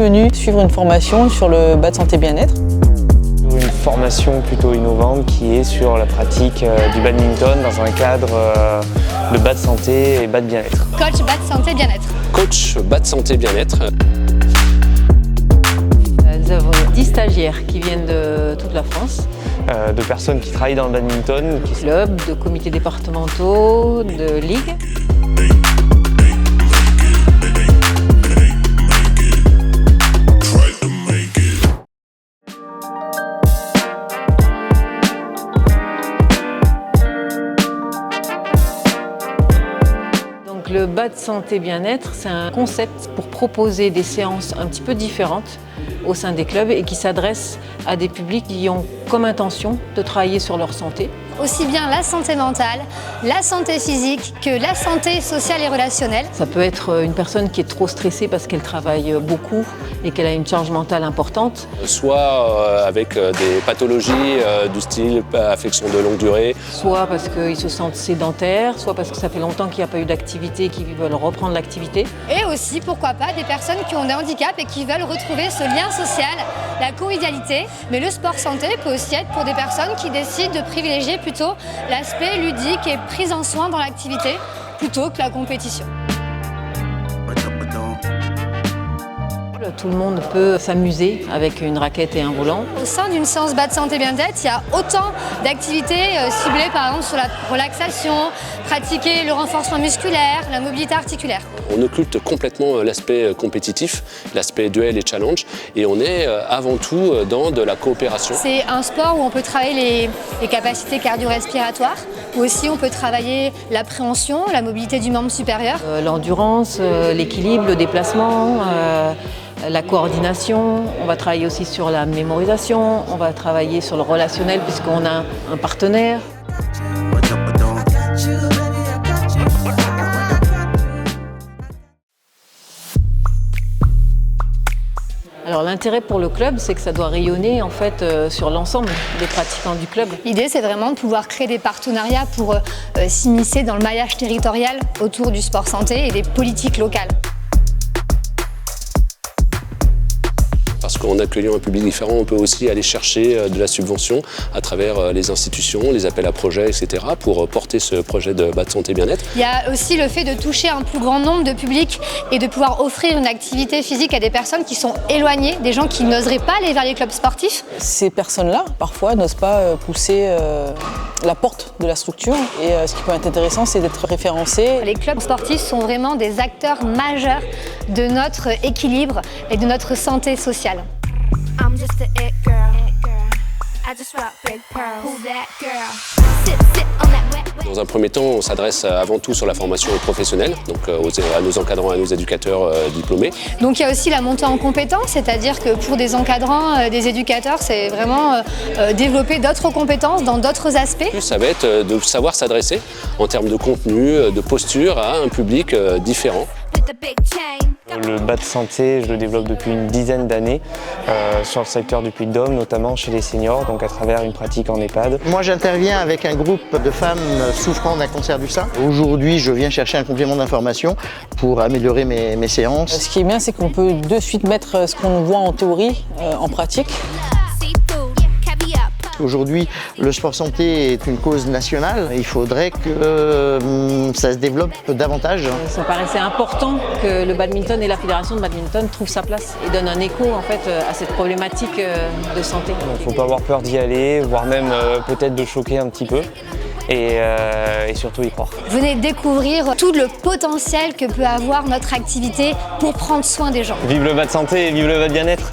venu suivre une formation sur le bas de santé bien-être. Une formation plutôt innovante qui est sur la pratique du badminton dans un cadre de bas de santé et bas de bien-être. Coach bas de santé bien-être. Coach bas de santé bien-être. Nous avons 10 stagiaires qui viennent de toute la France. De personnes qui travaillent dans le badminton. Clubs, de comités départementaux, de ligues. Donc le bas de santé bien-être, c'est un concept pour proposer des séances un petit peu différentes au sein des clubs et qui s'adressent à des publics qui ont comme intention de travailler sur leur santé. Aussi bien la santé mentale, la santé physique que la santé sociale et relationnelle. Ça peut être une personne qui est trop stressée parce qu'elle travaille beaucoup et qu'elle a une charge mentale importante. Soit avec des pathologies du style affection de longue durée. Soit parce qu'ils se sentent sédentaires, soit parce que ça fait longtemps qu'il n'y a pas eu d'activité et qu'ils veulent reprendre l'activité. Et aussi, pourquoi pas, des personnes qui ont des handicaps et qui veulent retrouver ce lien social, la convivialité. Mais le sport santé peut aussi être pour des personnes qui décident de privilégier plutôt l'aspect ludique et prise en soin dans l'activité plutôt que la compétition. Tout le monde peut s'amuser avec une raquette et un volant. Au sein d'une séance bas de santé bien-être, il y a autant d'activités ciblées par exemple sur la relaxation, pratiquer le renforcement musculaire, la mobilité articulaire. On occulte complètement l'aspect compétitif, l'aspect duel et challenge, et on est avant tout dans de la coopération. C'est un sport où on peut travailler les capacités cardio-respiratoires, où aussi on peut travailler l'appréhension, la mobilité du membre supérieur. L'endurance, l'équilibre, le déplacement, la coordination. On va travailler aussi sur la mémorisation, on va travailler sur le relationnel puisqu'on a un partenaire. Alors l'intérêt pour le club, c'est que ça doit rayonner en fait sur l'ensemble des pratiquants du club. L'idée, c'est vraiment de pouvoir créer des partenariats pour s'immiscer dans le maillage territorial autour du sport santé et des politiques locales. Parce qu'en accueillant un public différent, on peut aussi aller chercher de la subvention à travers les institutions, les appels à projets, etc. pour porter ce projet de bas de santé bien-être. Il y a aussi le fait de toucher un plus grand nombre de publics et de pouvoir offrir une activité physique à des personnes qui sont éloignées, des gens qui n'oseraient pas aller vers les clubs sportifs. Ces personnes-là, parfois, n'osent pas pousser la porte de la structure. Et ce qui peut être intéressant, c'est d'être référencé. Les clubs sportifs sont vraiment des acteurs majeurs de notre équilibre et de notre santé sociale. I'm just a it girl. I just rock big pearls. Who that girl? Sit on that wet. Dans un premier temps, on s'adresse avant tout sur la formation professionnelle, donc à nos encadrants, à nos éducateurs diplômés. Donc il y a aussi la montée en compétences, c'est-à-dire que pour des encadrants, des éducateurs, c'est vraiment développer d'autres compétences dans d'autres aspects. Ça va être de savoir s'adresser en termes de contenu, de posture à un public différent. Le bas de santé, je le développe depuis une dizaine d'années sur le secteur du Puy-de-Dôme, notamment chez les seniors, donc à travers une pratique en EHPAD. Moi, j'interviens avec un groupe de femmes souffrant d'un cancer du sein. Aujourd'hui, je viens chercher un complément d'information pour améliorer mes séances. Ce qui est bien, c'est qu'on peut de suite mettre ce qu'on voit en théorie en pratique. Aujourd'hui, le sport santé est une cause nationale. Il faudrait que ça se développe davantage. Ça paraissait important que le badminton et la fédération de badminton trouvent sa place et donnent un écho en fait à cette problématique de santé. Il ne faut pas avoir peur d'y aller, voire même peut-être de choquer un petit peu. Et surtout y croire. Venez découvrir tout le potentiel que peut avoir notre activité pour prendre soin des gens. Vive le bas de santé et vive le bas de bien-être.